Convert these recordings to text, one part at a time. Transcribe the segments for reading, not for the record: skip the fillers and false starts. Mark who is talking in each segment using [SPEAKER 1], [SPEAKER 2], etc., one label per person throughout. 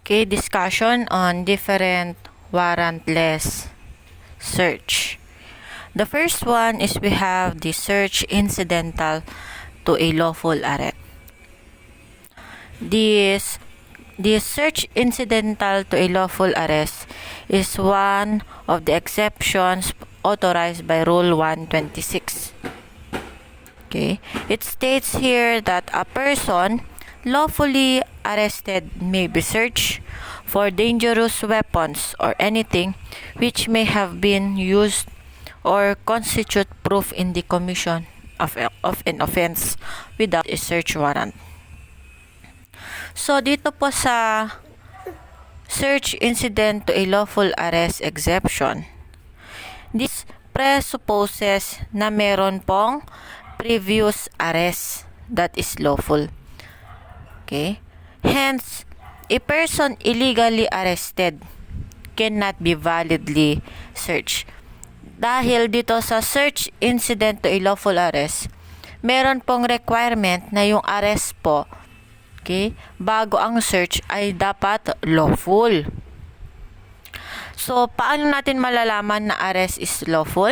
[SPEAKER 1] Okay, discussion on different warrantless search. The first one is we have the search incidental to a lawful arrest. This search incidental to a lawful arrest is one of the exceptions authorized by Rule 126. Okay, it states here that a person lawfully arrested may be searched for dangerous weapons or anything which may have been used or constitute proof in the commission of an offense without a search warrant. So, dito po sa search incident to a lawful arrest exception, this presupposes na meron pong previous arrest that is lawful. Okay? Hence, a person illegally arrested cannot be validly searched. Dahil dito sa search incident to a lawful arrest, meron pong requirement na yung arrest po, okay, bago ang search ay dapat lawful. So, paano natin malalaman na arrest is lawful?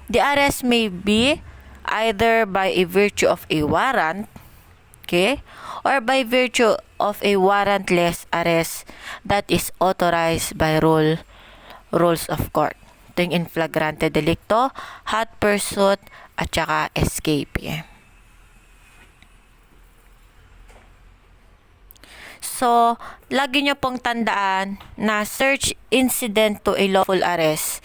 [SPEAKER 1] The arrest may be either by a virtue of a warrant, okay, or by virtue of a warrantless arrest that is authorized by rules of court. Ito yung in flagrante delicto, hot pursuit, at saka escape. So, lagi nyo pong tandaan na search incident to a lawful arrest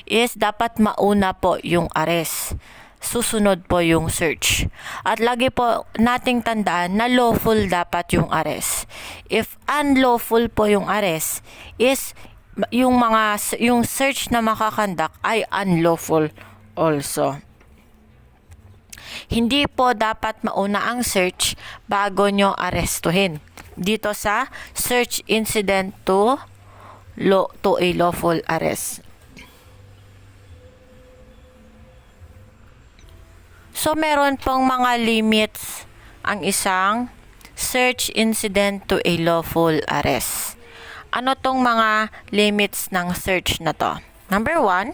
[SPEAKER 1] is dapat mauna po yung arrest. Susunod po yung search. At lagi po nating tandaan na lawful dapat yung arrest. If unlawful po yung arrest, is yung search na makakandak ay unlawful also. Hindi po dapat mauna ang search bago nyo arestuhin. Dito sa search incident to a lawful arrest. So, meron pong mga limits ang isang search incident to a lawful arrest. Ano tong mga limits ng search na to? Number 1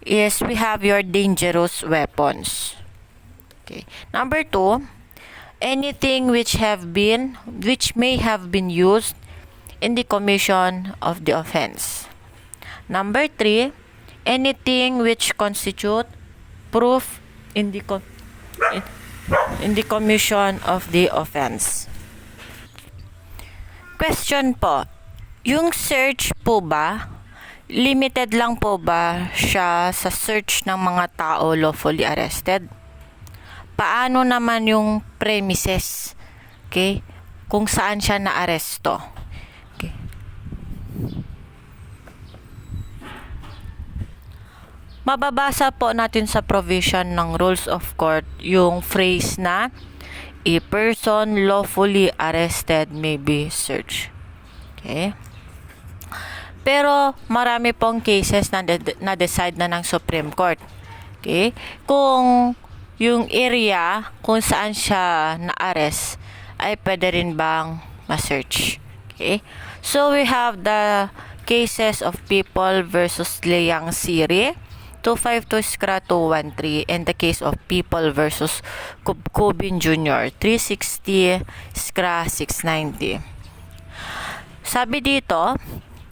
[SPEAKER 1] is we have your dangerous weapons. Okay. Number 2, anything which may have been used in the commission of the offense. Number 3, anything which constitute proof in the commission of the offense. Question po, yung search po ba, limited lang po ba siya sa search ng mga tao lawfully arrested? Paano naman yung premises? Okay? Kung saan siya naaresto? Okay. Mababasa po natin sa provision ng rules of court yung phrase na a person lawfully arrested may be searched. Okay? Pero marami pong cases na decide na ng Supreme Court. Okay? Kung yung area kung saan siya na-arrest ay pwede rin bang ma-search. Okay? So we have the cases of People versus Liang Siri 252-213 and the case of People versus Kubin Jr. 360-690. Sabi dito,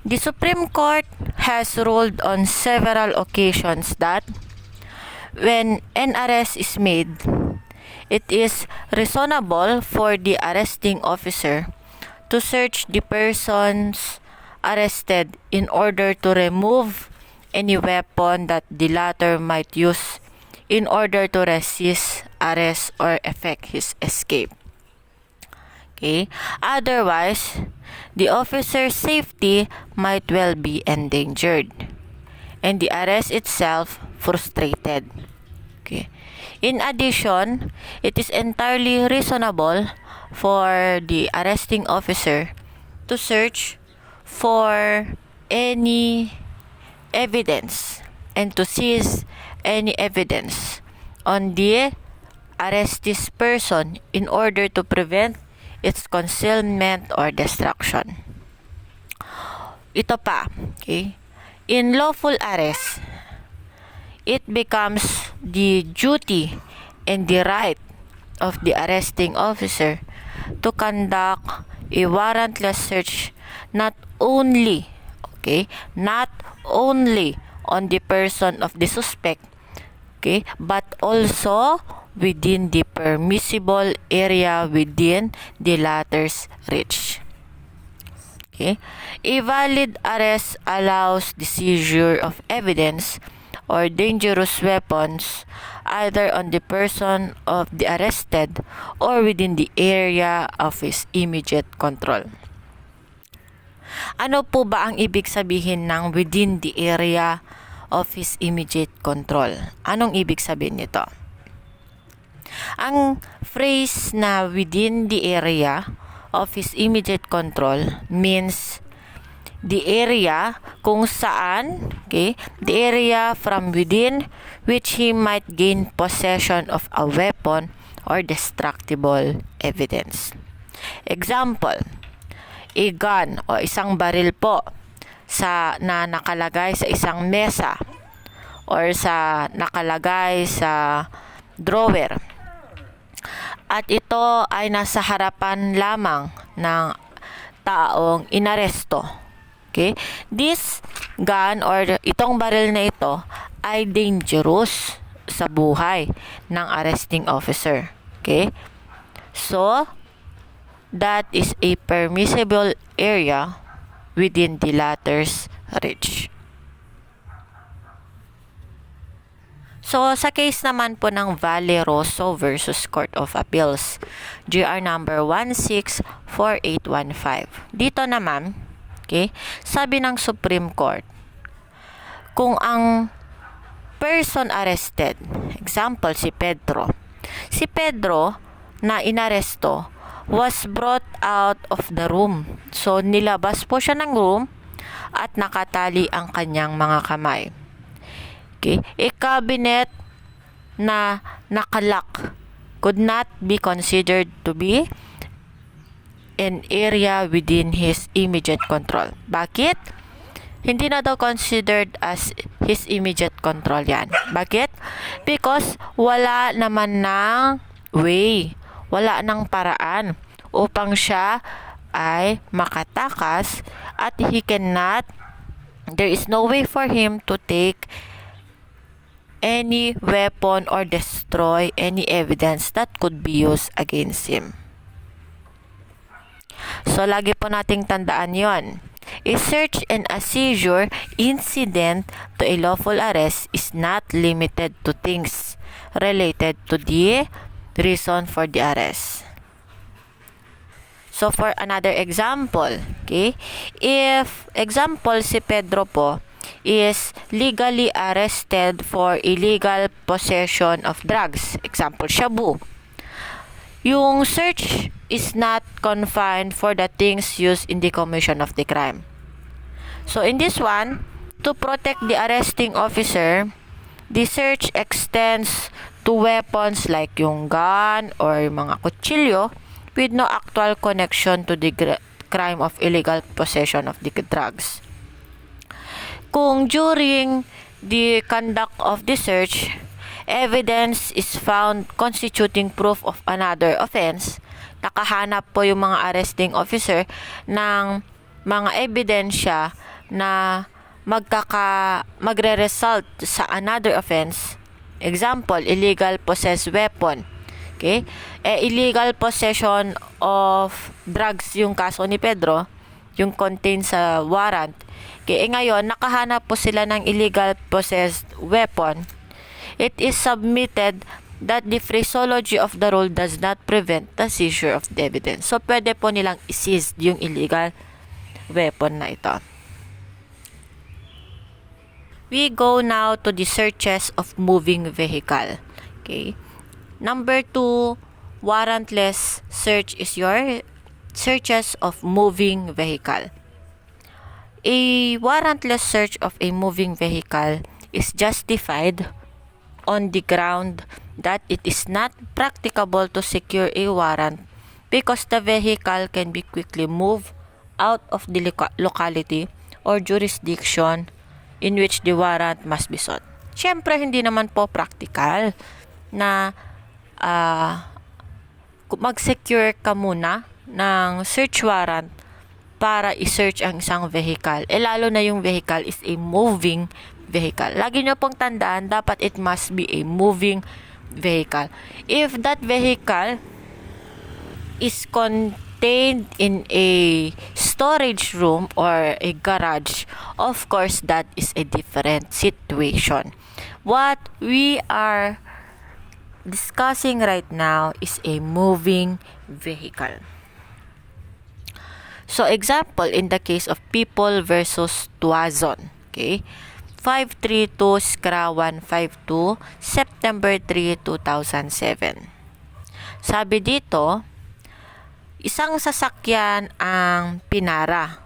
[SPEAKER 1] the Supreme Court has ruled on several occasions that when an arrest is made, it is reasonable for the arresting officer to search the persons arrested in order to remove any weapon that the latter might use in order to resist arrest or effect his escape. Okay? Otherwise, the officer's safety might well be endangered and the arrest itself frustrated. Okay. In addition, it is entirely reasonable for the arresting officer to search for any evidence and to seize any evidence on the arrestee's person in order to prevent its concealment or destruction. ito pa, okay? In lawful arrest, it becomes the duty and the right of the arresting officer to conduct a warrantless search not only on the person of the suspect, okay, but also within the permissible area within the latter's reach. Okay? A valid arrest allows the seizure of evidence or dangerous weapons either on the person of the arrested or within the area of his immediate control. Ano po ba ang ibig sabihin ng within the area of his immediate control? Anong ibig sabihin nito? Ang phrase na within the area of his immediate control means the area kung saan, okay, the area from within which he might gain possession of a weapon or destructible evidence. Example, a gun o isang baril po na nakalagay sa isang mesa or nakalagay sa drawer. At ito ay nasa harapan lamang ng taong inaresto. Okay? This gun or itong baril na ito ay dangerous sa buhay ng arresting officer. Okay? So, that is a permissible area within the latter's reach. So, sa case naman po ng Valeroso versus Court of Appeals, GR number 164815. Dito naman, okay, sabi ng Supreme Court, kung ang person arrested, example si Pedro na inaresto was brought out of the room. So, nilabas po siya ng room at nakatali ang kanyang mga kamay. Okay? A cabinet na nakalock could not be considered to be an area within his immediate control. Bakit? Hindi na daw considered as his immediate control yan. Bakit? Because wala naman ng way, wala ng paraan upang siya ay makatakas at there is no way for him to take any weapon or destroy any evidence that could be used against him. So, lagi po nating tandaan yon. A search and a seizure incident to a lawful arrest is not limited to things related to the reason for the arrest. So, for another example, okay, if example si Pedro po is legally arrested for illegal possession of drugs, example shabu, yung search is not confined for the things used in the commission of the crime. So in this one, to protect the arresting officer, the search extends to weapons like yung gun or mga kutsilyo with no actual connection to the crime of illegal possession of the drugs. Kung during the conduct of the search, evidence is found constituting proof of another offense, nakahanap po yung mga arresting officer ng mga ebidensya na magre-result sa another offense. Example, illegal possessed weapon. Okay? Illegal possession of drugs yung kaso ni Pedro, yung contain sa warrant. Okay, ngayon, nakahanap po sila ng illegal possessed weapon. It is submitted that the phraseology of the rule does not prevent the seizure of the evidence. So, pwede po nilang i-seize yung illegal weapon na ito. We go now to the searches of moving vehicle. Okay. Number 2, warrantless search is your searches of moving vehicle. A warrantless search of a moving vehicle is justified on the ground that it is not practicable to secure a warrant because the vehicle can be quickly moved out of the locality or jurisdiction in which the warrant must be sought. Siyempre, hindi naman po practical na mag-secure ka muna ng search warrant para i-search ang isang vehicle. Lalo na yung vehicle is a moving vehicle. Lagi nyo pong tandaan, dapat it must be a moving vehicle. If that vehicle is contained in a storage room or a garage, of course, that is a different situation. What we are discussing right now is a moving vehicle. So, example, in the case of People versus Tuazon, okay? 532-152, September 3, 2007. Sabi dito, isang sasakyan ang pinara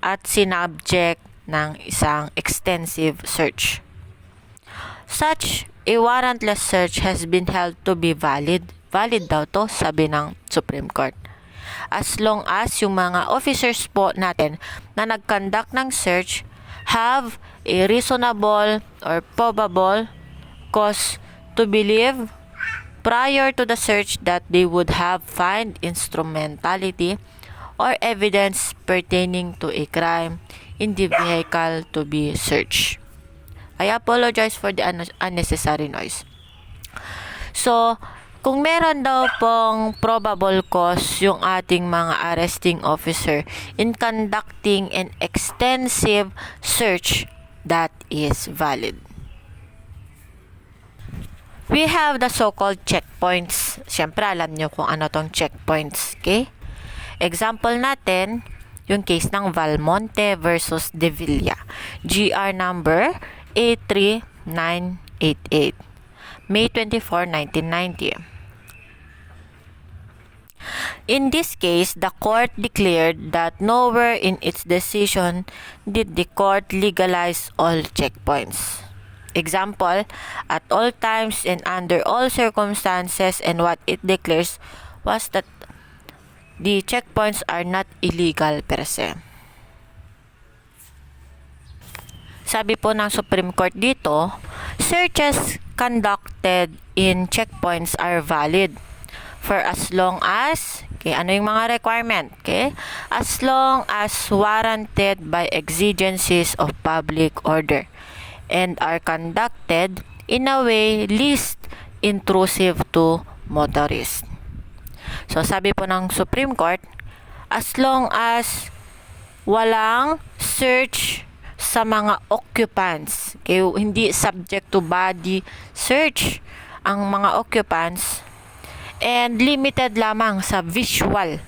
[SPEAKER 1] at sinubject ng isang extensive search. Such a warrantless search has been held to be valid. Valid daw to, sabi ng Supreme Court. As long as yung mga officers po natin na nag-conduct ng search have a reasonable or probable cause to believe prior to the search that they would have found instrumentality or evidence pertaining to a crime in the vehicle to be searched. I apologize for the unnecessary noise. So, kung meron daw pong probable cause yung ating mga arresting officer in conducting an extensive search, that is valid. We have the so-called checkpoints. Siyempre, alam nyo kung ano tong checkpoints, okay? Example natin, yung case ng Valmonte versus De Villa. GR number 83988. May 24, 1990. In this case, the court declared that nowhere in its decision did the court legalize all checkpoints. Example, at all times and under all circumstances, and what it declares was that the checkpoints are not illegal per se. Sabi po ng Supreme Court dito, searches conducted in checkpoints are valid for as long as, okay, ano yung mga requirement, okay? As long as warranted by exigencies of public order and are conducted in a way least intrusive to motorists. So, sabi po ng Supreme Court, as long as walang search sa mga occupants, okay, hindi subject to body search ang mga occupants, and limited lamang sa visual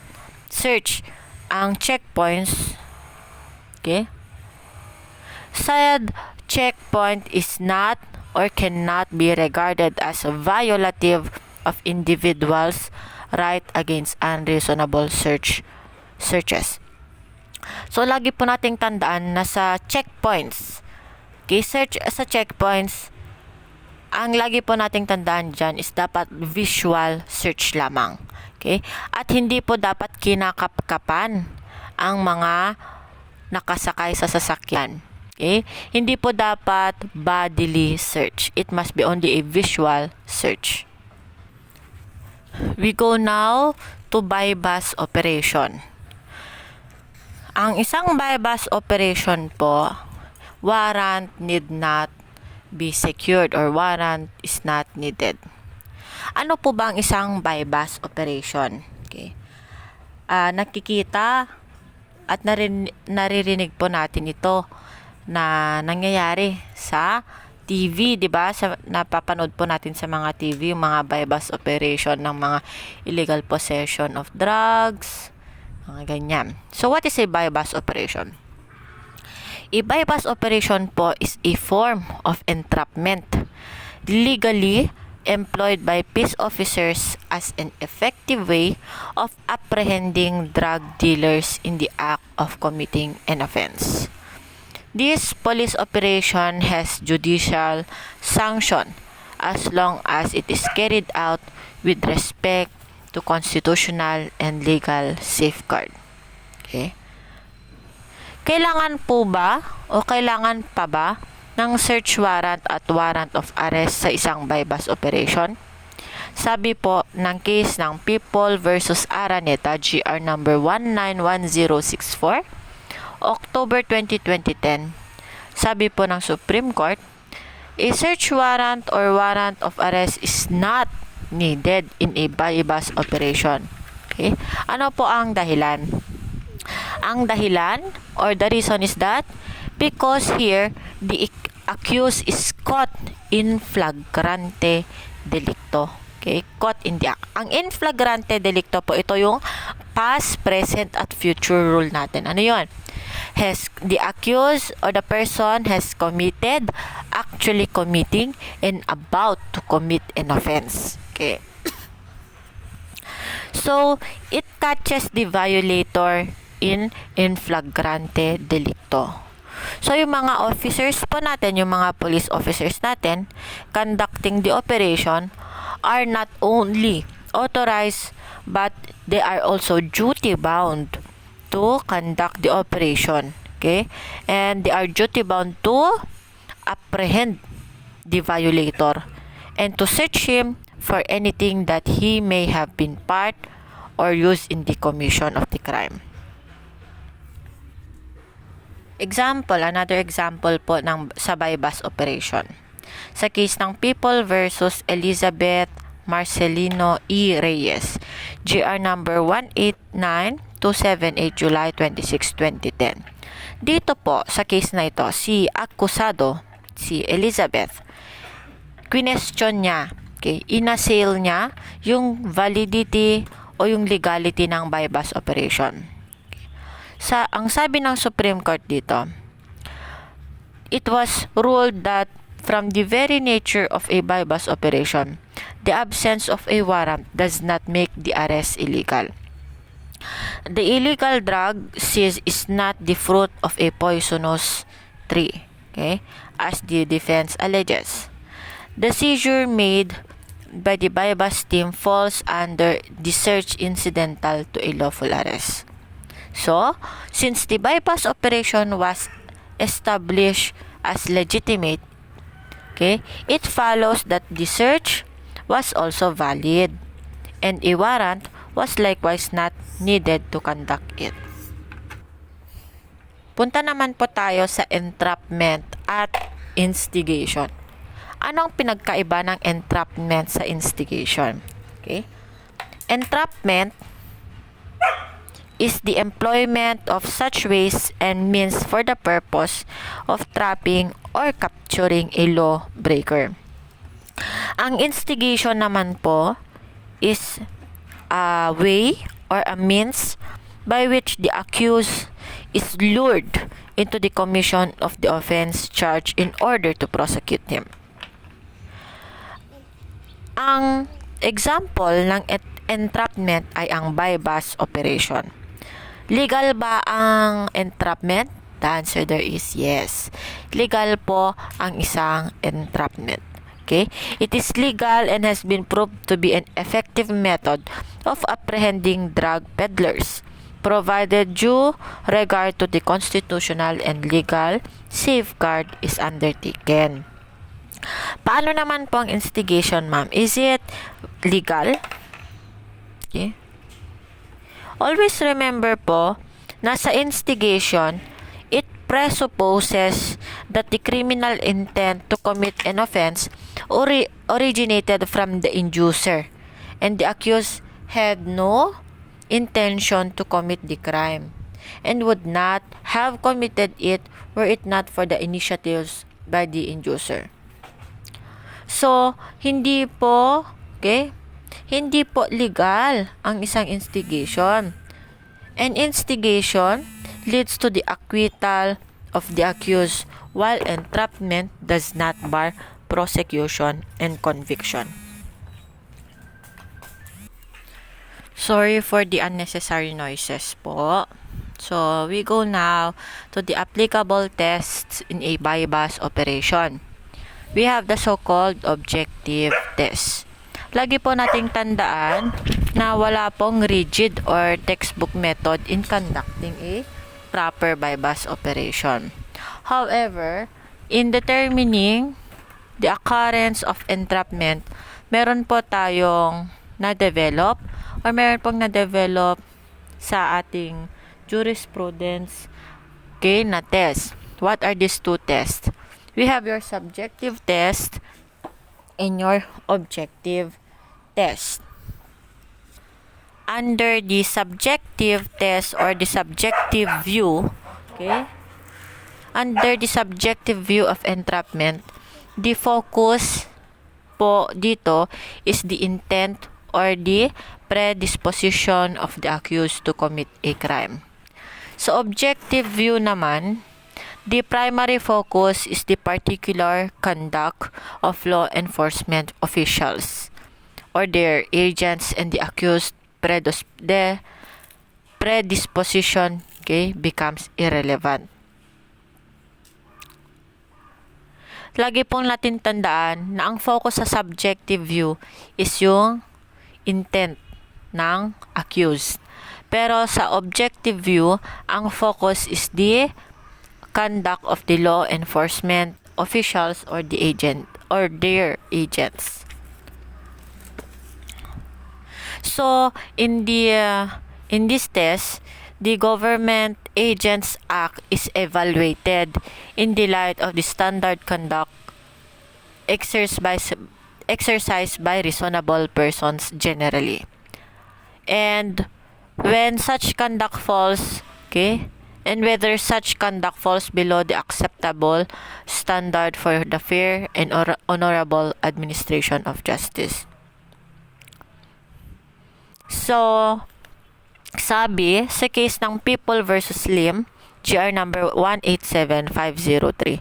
[SPEAKER 1] search ang checkpoints, okay, said checkpoint is not or cannot be regarded as violative of individuals' right against unreasonable searches. So, lagi po nating tandaan na sa checkpoints, okay, search sa checkpoints, ang lagi po nating tandaan dyan is dapat visual search lamang. Okay? At hindi po dapat kinakapkapan ang mga nakasakay sa sasakyan. Okay? Hindi po dapat bodily search. It must be only a visual search. We go now to bypass operation. Ang isang bypass operation po, warrant need not be secured or warrant is not needed. Ano po ba ang isang bypass operation? Okay. Nakikita at naririnig po natin ito na nangyayari sa TV, di ba? Napapanood po natin sa mga TV yung mga bypass operation ng mga illegal possession of drugs, mga ganyan. So, what is a bypass operation? A bypass operation po is a form of entrapment legally employed by peace officers as an effective way of apprehending drug dealers in the act of committing an offense. This police operation has judicial sanction as long as it is carried out with respect to constitutional and legal safeguard. Okay? Kailangan po ba o kailangan pa ba ng search warrant at warrant of arrest sa isang bypass operation? Sabi po ng case ng People versus Araneta, GR number 191064, October 2010, sabi po ng Supreme Court, a search warrant or warrant of arrest is not needed in a bypass operation. Okay? Ano po ang dahilan? Ang dahilan or the reason is that because here the accused is caught in flagrante delicto. Okay, caught in the act. Ang in flagrante delicto po, ito yung past, present, at future rule natin. Ano yun? The accused or the person has committed, actually committing, and about to commit an offense. Okay. So, it catches the violator in flagrante delicto. So, yung mga officers po natin, yung mga police officers natin, conducting the operation, are not only authorized, but they are also duty-bound to conduct the operation. Okay? And they are duty-bound to apprehend the violator and to search him for anything that he may have been part or used in the commission of the crime. Example, another example po sa bypass operation. Sa case ng People versus Elizabeth Marcelino E. Reyes, GR number 189278, July 26, 2010. Dito po, sa case na ito, si akusado, si Elizabeth, question niya, okay, inassail niya yung validity o yung legality ng bypass operation. Ang sabi ng Supreme Court dito, it was ruled that from the very nature of a bypass operation, the absence of a warrant does not make the arrest illegal. The illegal drug seized is not the fruit of a poisonous tree, okay, as the defense alleges. The seizure made by the bypass team falls under the search incidental to a lawful arrest. So, since the bypass operation was established as legitimate, okay, it follows that the search was also valid and a warrant was likewise not needed to conduct it. Punta naman po tayo sa entrapment at instigation. Anong pinagkaiba ng entrapment sa instigation? Okay? Entrapment is the employment of such ways and means for the purpose of trapping or capturing a lawbreaker. Ang instigation naman po is a way or a means by which the accused is lured into the commission of the offense charged in order to prosecute him. Ang example ng entrapment ay ang bypass operation. Legal ba ang entrapment? The answer there is yes. Legal po ang isang entrapment. Okay? It is legal and has been proved to be an effective method of apprehending drug peddlers, provided due regard to the constitutional and legal safeguard is undertaken. Paano naman po ang instigation, ma'am? Is it legal? Okay. Always remember po na sa instigation, it presupposes that the criminal intent to commit an offense originated from the inducer and the accused had no intention to commit the crime and would not have committed it were it not for the initiatives by the inducer. So, hindi po legal ang isang instigation. An instigation leads to the acquittal of the accused, while entrapment does not bar prosecution and conviction. Sorry for the unnecessary noises po. So, we go now to the applicable tests in a bypass operation. We have the so-called objective test. Lagi po nating tandaan na wala pong rigid or textbook method in conducting a proper bypass operation. However, in determining the occurrence of entrapment, meron po tayong na-develop or meron pong na-develop sa ating jurisprudence, okay, na test. What are these two tests? We have your subjective test and your objective test. Under the subjective test or the subjective view, okay, under the subjective view of entrapment, the focus po dito is the intent or the predisposition of the accused to commit a crime. So, objective view naman, the primary focus is the particular conduct of law enforcement officials or their agents, and the accused predisposition, okay, becomes irrelevant. Lagi pong natin tandaan na ang focus sa subjective view is yung intent ng accused. Pero sa objective view, ang focus is the conduct of the law enforcement officials or the agent or their agents. So, in this test, the Government Agents Act is evaluated in the light of the standard conduct exercised by reasonable persons generally. And when such conduct falls, okay, and whether such conduct falls below the acceptable standard for the fair and honorable administration of justice. So, sabi, sa case ng People versus Lim, GR number 187503,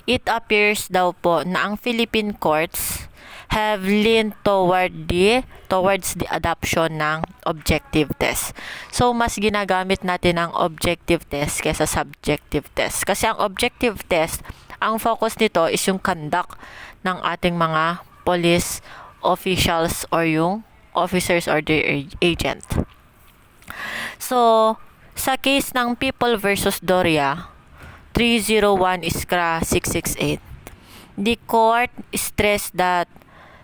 [SPEAKER 1] it appears daw po na ang Philippine courts have leaned towards the adoption ng objective test. So, mas ginagamit natin ang objective test kaysa subjective test. Kasi ang objective test, ang focus nito is yung conduct ng ating mga police officials or yung officers or their agent. So, sa case ng People versus Doria, 301-668, the court stressed that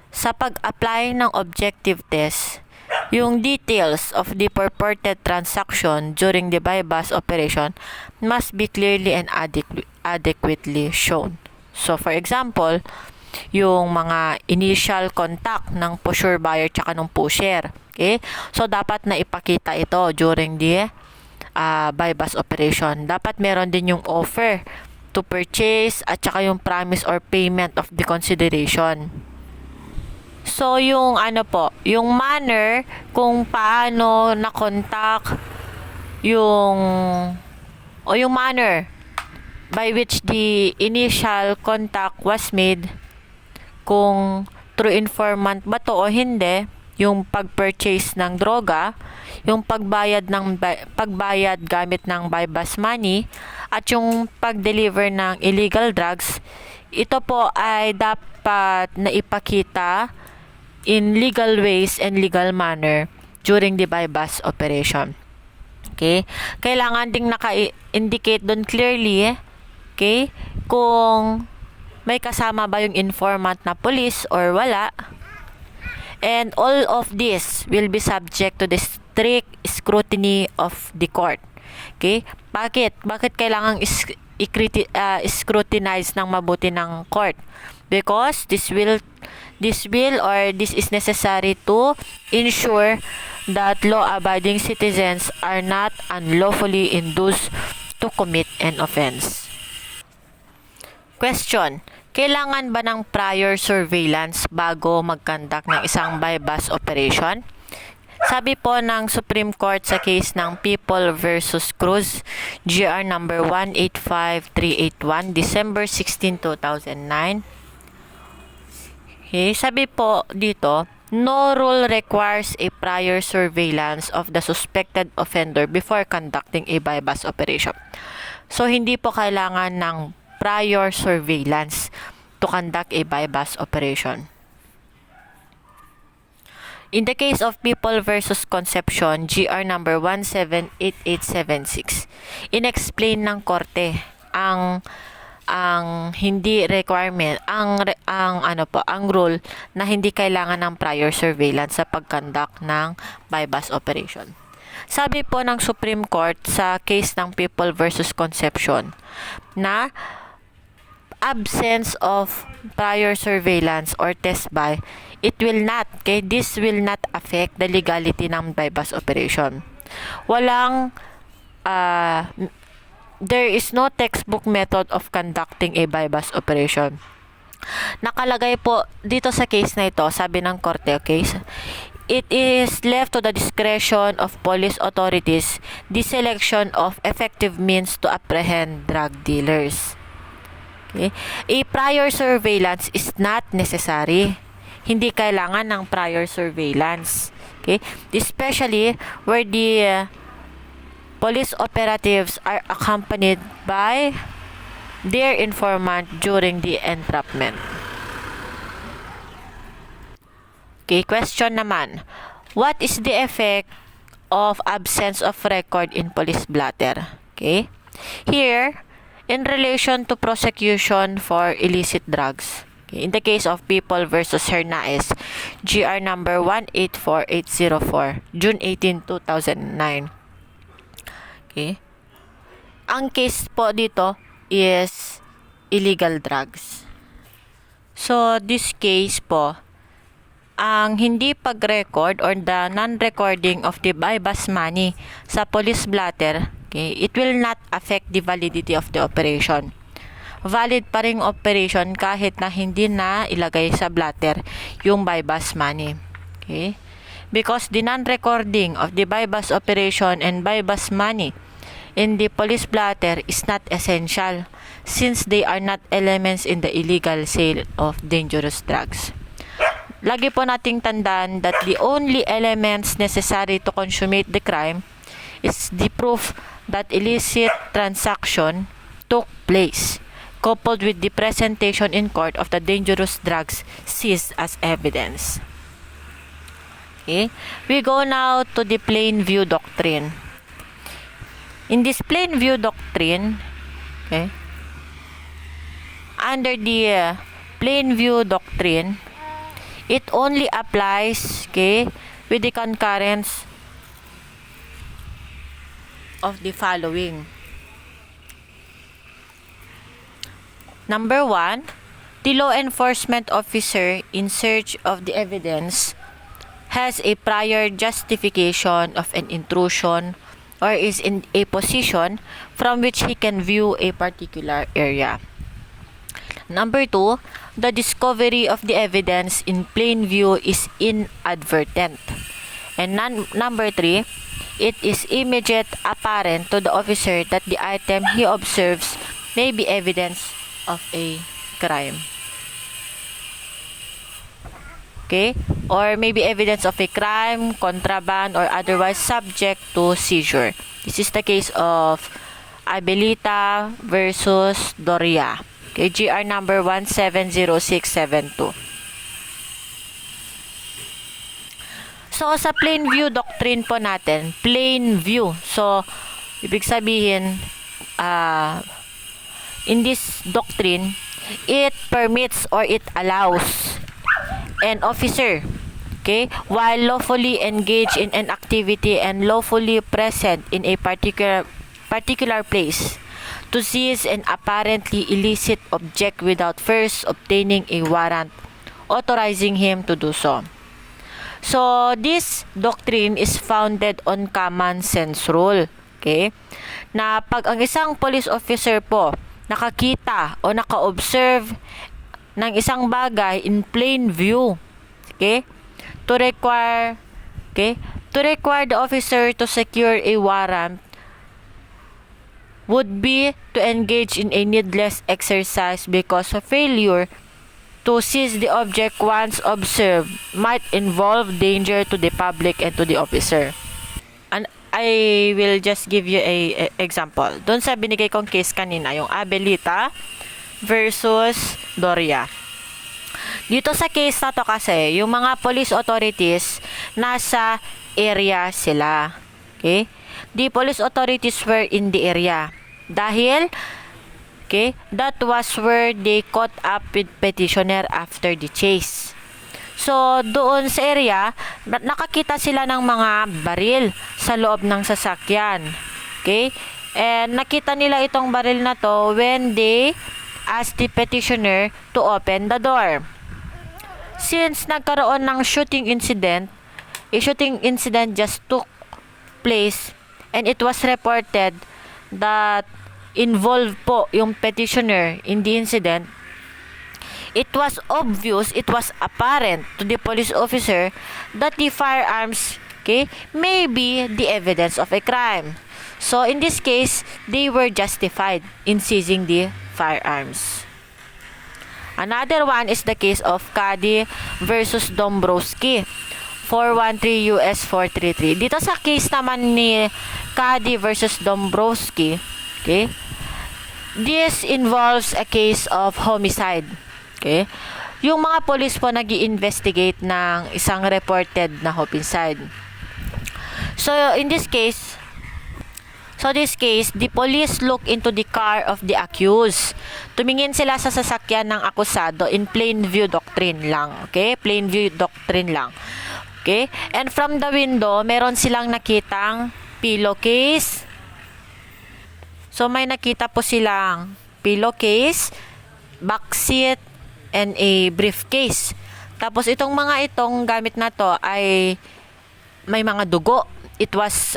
[SPEAKER 1] sa pag-apply ng objective test, yung details of the purported transaction during the bypass operation must be clearly and adequately shown. So, for example, yung mga initial contact ng pusher buyer tsaka ng pusher. Okay? So, dapat na ipakita ito during the bypass operation. Dapat meron din yung offer to purchase at tsaka yung promise or payment of the consideration. So, yung yung manner kung paano na-contact yung manner by which the initial contact was made, kung true informant ba to o hindi, yung pag-purchase ng droga, yung pagbayad gamit ng bypass money, at yung pag-deliver ng illegal drugs, ito po ay dapat na ipakita in legal ways and legal manner during the bypass operation. Okay? Kailangan ding naka-indicate doon clearly, okay, kung may kasama ba yung informant na police or wala. And all of this will be subject to the strict scrutiny of the court. Okay? Bakit kailangang scrutinize ng mabuti ng court? Because this is necessary to ensure that law-abiding citizens are not unlawfully induced to commit an offense. Question: kailangan ba ng prior surveillance bago mag-conduct ng isang bypass operation? Sabi po ng Supreme Court sa case ng People versus Cruz, GR number 185381, December 16, 2009. Okay, sabi po dito, no rule requires a prior surveillance of the suspected offender before conducting a bypass operation. So, hindi po kailangan ng prior surveillance to conduct a bypass operation. In the case of People versus Conception, GR number 178876, inexplain ng korte ang hindi requirement, ang rule na hindi kailangan ng prior surveillance sa pag-conduct ng bypass operation. Sabi po ng Supreme Court sa case ng People versus Conception na absence of prior surveillance or test by, this will not affect the legality ng bypass operation. There is no textbook method of conducting a bypass operation. Nakalagay po dito sa case na ito, sabi ng korte, okay, it is left to the discretion of police authorities the selection of effective means to apprehend drug dealers. Okay? A prior surveillance is not necessary. Hindi kailangan ng prior surveillance. Okay? Especially where the police operatives are accompanied by their informant during the entrapment. Okay, question naman. What is the effect of absence of record in police blotter? Okay? Here, in relation to prosecution for illicit drugs. Okay, in the case of People versus Hernaez, GR number 184804, June 18, 2009. Okay? Ang case po dito is illegal drugs. So, this case po, ang hindi pag-record or the non-recording of the bypass money sa police blotter, okay, it will not affect the validity of the operation. Valid pa ring operation kahit na hindi na ilagay sa blotter yung bypass money. Okay? Because the non-recording of the bypass operation and bypass money in the police blotter is not essential since they are not elements in the illegal sale of dangerous drugs. Lagi po nating tandaan that the only elements necessary to consummate the crime is the proof that illicit transaction took place, coupled with the presentation in court of the dangerous drugs seized as evidence. Okay? We go now to the plain view doctrine. In this plain view doctrine, okay, under the plain view doctrine, it only applies, okay, with the concurrence of the following. Number 1, the law enforcement officer in search of the evidence has a prior justification of an intrusion or is in a position from which he can view a particular area. Number 2, the discovery of the evidence in plain view is inadvertent. And number 3, it is immediate apparent to the officer that the item he observes may be evidence of a crime. Okay? Or maybe evidence of a crime, contraband, or otherwise subject to seizure. This is the case of Abelita versus Doria. Okay, GR number 170672. So, sa plain view doctrine po natin, plain view. So, ibig sabihin, in this doctrine, it permits or it allows an officer, okay, while lawfully engaged in an activity and lawfully present in a particular place, to seize an apparently illicit object without first obtaining a warrant authorizing him to do so. So, this doctrine is founded on common sense rule. Okay? Na pag ang isang police officer po nakakita o naka-observe ng isang bagay in plain view, okay? To require the officer to secure a warrant would be to engage in a needless exercise because a failure to seize the object once observed might involve danger to the public and to the officer. And I will just give you a example. Doon sa binigay kong case kanina, yung Abelita versus Doria. Dito sa case na to kasi, yung mga police authorities, nasa area sila. Okay? The police authorities were in the area. Dahil, okay, that was where they caught up with petitioner after the chase. So, doon sa area, nakakita sila ng mga baril sa loob ng sasakyan. Okay? And nakita nila itong baril na to when they asked the petitioner to open the door. Since nagkaroon ng shooting incident, a shooting incident just took place and it was reported that involved po yung petitioner in the incident, it was obvious, it was apparent to the police officer that the firearms, okay, may be the evidence of a crime. So, in this case, they were justified in seizing the firearms. Another one is the case of Cady versus Dombrowski, 413 US 433. Dito sa case naman ni Cady versus Dombrowski, okay, this involves a case of homicide. Okay? Yung mga police po nag-i-investigate ng isang reported na homicide. So, in this case, the police look into the car of the accused. Tumingin sila sa sasakyan ng akusado in plain view doctrine lang. Okay? Plain view doctrine lang. Okay? And from the window, meron silang nakitang pillowcase. So, may nakita po silang pillowcase, backseat, and a briefcase. Tapos, itong mga gamit na to ay may mga dugo. It was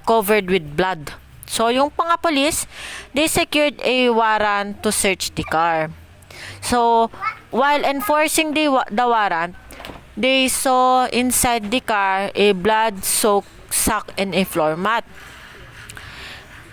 [SPEAKER 1] covered with blood. So, yung mga police, they secured a warrant to search the car. So, while enforcing the warrant, they saw inside the car a blood-soaked sack and a floor mat.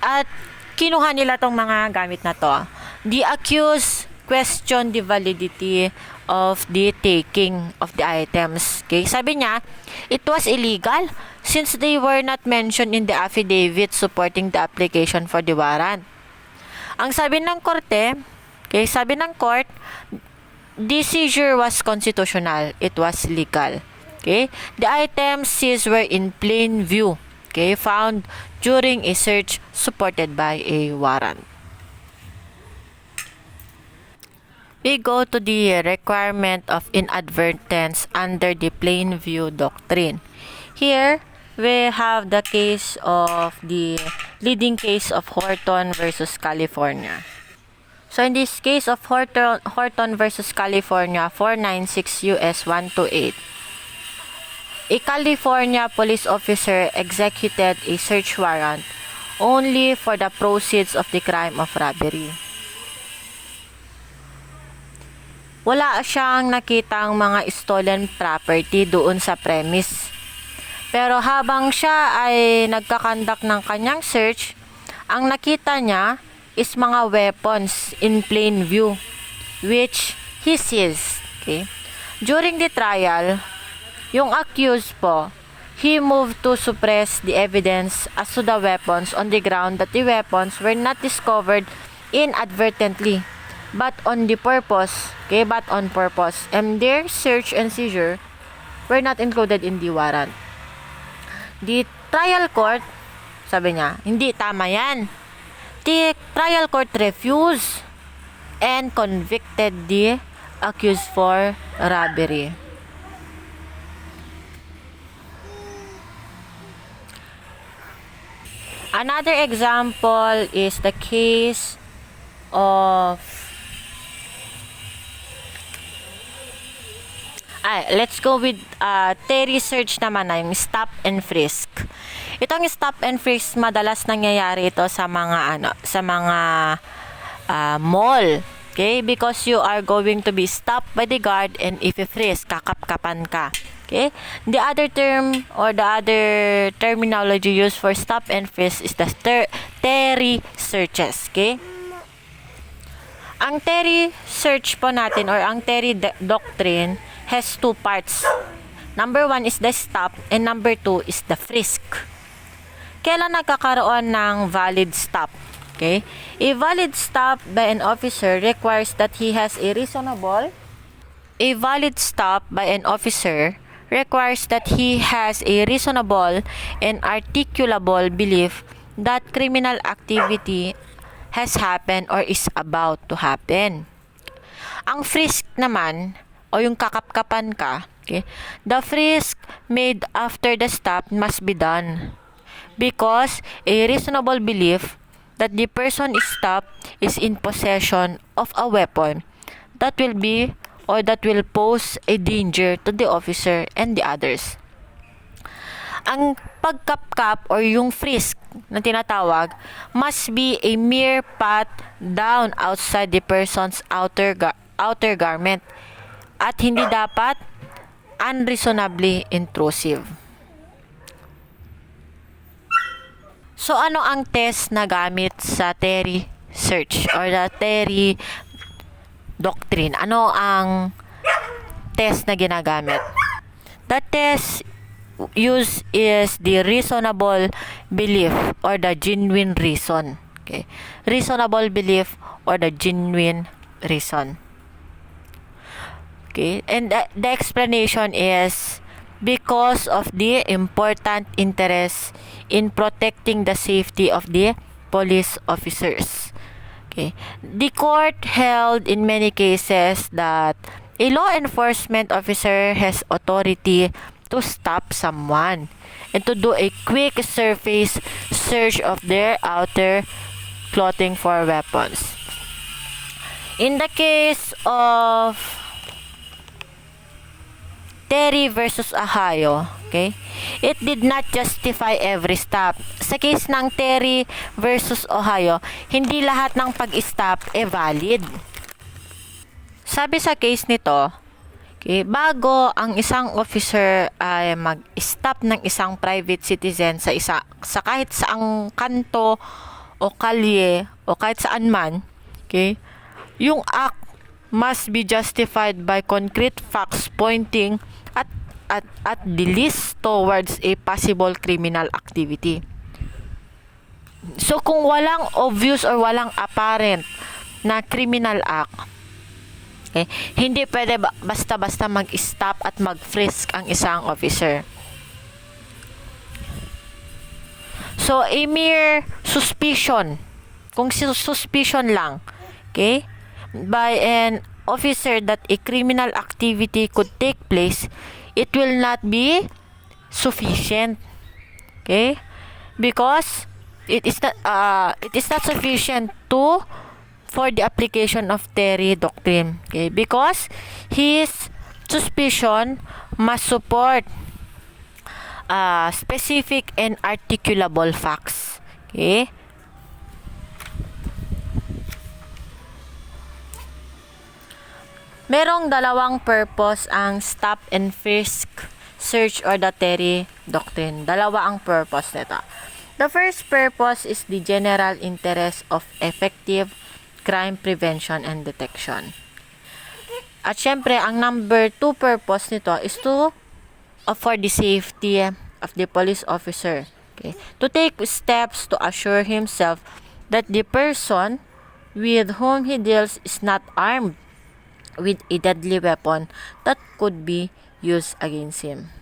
[SPEAKER 1] At kinuha nila tong mga gamit na to. The accused questioned the validity of the taking of the items. Okay? Sabi niya, it was illegal since they were not mentioned in the affidavit supporting the application for the warrant. Ang sabi ng korte, okay, sabi ng court, the seizure was constitutional. It was legal. Okay? The items seized were in plain view. Okay? Found during a search supported by a warrant. We go to the requirement of inadvertence under the plain view doctrine. Here, we have the case of the leading case of Horton versus California. So, in this case of Horton versus California, 496 US 128, a California police officer executed a search warrant only for the proceeds of the crime of robbery. Wala siyang nakitang mga stolen property doon sa premise. Pero habang siya ay nagkakandak ng kanyang search, ang nakita niya is mga weapons in plain view, which he seized. Okay? During the trial, yung accused po, he moved to suppress the evidence as to the weapons on the ground that the weapons were not discovered inadvertently, but on purpose, and their search and seizure were not included in the warrant. The trial court, sabi niya, hindi tama yan. The trial court refused and convicted the accused for robbery. Another example is the case of let's go with Terry search naman na yung stop and frisk. Itong stop and frisk madalas nangyayari ito sa mga mall. Okay? Because you are going to be stopped by the guard and if you frisk, kakap-kapan ka. Okay? The other term or the other terminology used for stop and frisk is the Terry searches. Okay? Ang Terry search po natin or ang Terry doctrine has two parts. Number 1 is the stop and number 2 is the frisk. Kailan nagkakaroon ng valid stop? Okay? A valid stop by an officer requires that he has a reasonable A valid stop by an officer requires that he has a reasonable and articulable belief that criminal activity has happened or is about to happen. Ang frisk naman, o yung kakapkapan ka, okay, the frisk made after the stop must be done because a reasonable belief that the person is stopped is in possession of a weapon that will be or that will pose a danger to the officer and the others. Ang pagkapkap or yung frisk na tinatawag must be a mere pat down outside the person's outer garment at hindi dapat unreasonably intrusive. So ano ang test na gamit sa Terry search or the Terry Doctrine? Ano ang test na ginagamit? The test used is the reasonable belief or the genuine reason. Okay? Reasonable belief or the genuine reason. Okay? And the explanation is because of the important interest in protecting the safety of the police officers. Okay. The court held in many cases that a law enforcement officer has authority to stop someone and to do a quick surface search of their outer clothing for weapons. In the case of Terry versus Ohio, okay, it did not justify every stop. Sa case ng Terry versus Ohio, hindi lahat ng pag-stop valid. Sabi sa case nito, okay, bago ang isang officer ay mag-stop ng isang private citizen sa kahit saang kanto o kalye o kahit saan man, okay, yung act must be justified by concrete facts pointing at the least towards a possible criminal activity. So kung walang obvious or walang apparent na criminal act, okay, hindi pwede basta-basta mag-stop at mag-frisk ang isang officer. So a mere suspicion, kung suspicion lang, okay, by an officer that a criminal activity could take place, it will not be sufficient, okay, because it is not sufficient for the application of Terry Doctrine, okay, because his suspicion must support specific and articulable facts, okay. Merong dalawang purpose ang stop and frisk search or the Terry Doctrine. Dalawa ang purpose nito. The first purpose is the general interest of effective crime prevention and detection. At syempre, ang number 2 purpose nito is for the safety of the police officer. Okay? To take steps to assure himself that the person with whom he deals is not armed with a deadly weapon that could be used against him.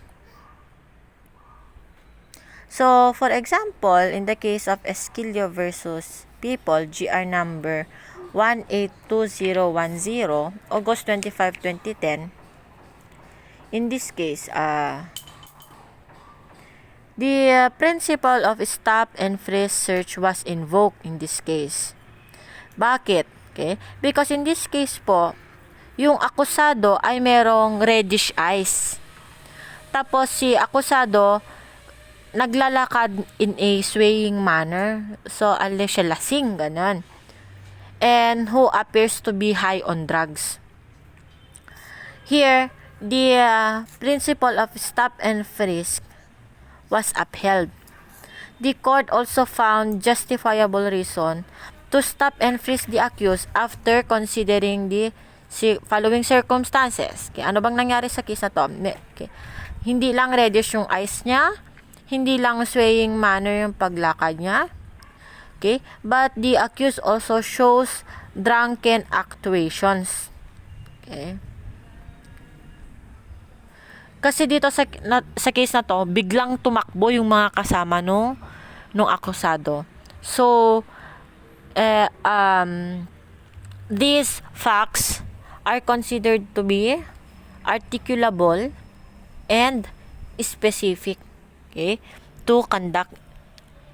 [SPEAKER 1] So, for example, in the case of Esquilio versus People, GR number 182010, August 25, 2010, in this case, the principle of stop and frisk search was invoked in this case. Bakit? Okay? Because in this case po, yung akusado ay merong reddish eyes. Tapos si akusado naglalakad in a swaying manner. So, siya lasing, ganun. And who appears to be high on drugs. Here, the principle of stop and frisk was upheld. The court also found justifiable reason to stop and frisk the accused after considering the following circumstances. Okay, ano bang nangyari sa case na to? Okay. Hindi lang reddish yung eyes niya, hindi lang swaying manner yung paglakad niya, okay, but the accused also shows drunken actuations. Okay. Kasi dito sa case na to, biglang tumakbo yung mga kasama nung akusado. So, these facts are considered to be articulable and specific, okay, to conduct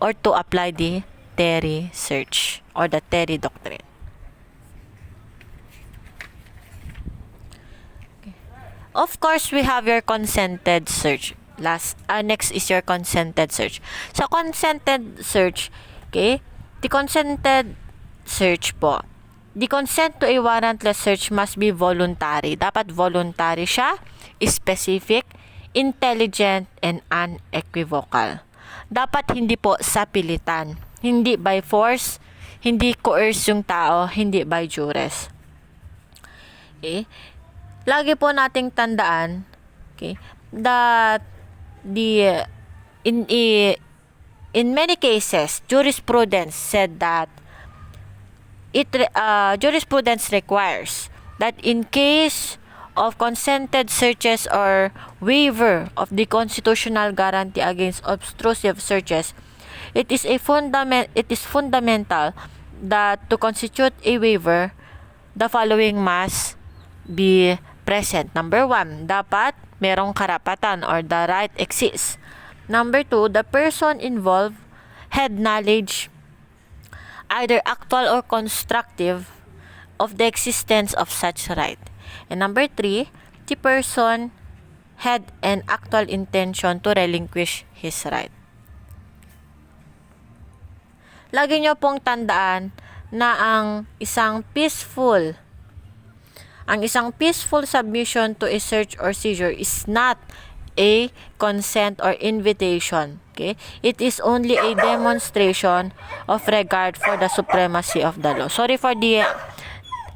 [SPEAKER 1] or to apply the Terry search or the Terry doctrine. Of course, we have your consented search. Next is your consented search. Sa consented search, okay, the consented search po, the consent to a warrantless search must be voluntary. Dapat voluntary siya, specific, intelligent, and unequivocal. Dapat hindi po sa pilitan. Hindi by force, hindi coerce yung tao, hindi by duress. Okay? Lagi po nating tandaan, okay, that in many cases jurisprudence said that jurisprudence requires that in case of consented searches or waiver of the constitutional guarantee against obtrusive searches, it is fundamental that to constitute a waiver, the following must be present. Number 1, dapat merong karapatan or the right exists. Number 2, the person involved had knowledge, either actual or constructive, of the existence of such right. And number 3, the person had an actual intention to relinquish his right. Lagi nyo pong tandaan na ang isang peaceful submission to a search or seizure is not a consent or invitation. Okay? It is only a demonstration of regard for the supremacy of the law. Sorry for the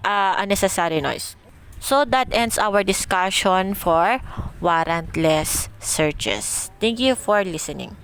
[SPEAKER 1] unnecessary noise. So that ends our discussion for warrantless searches. Thank you for listening.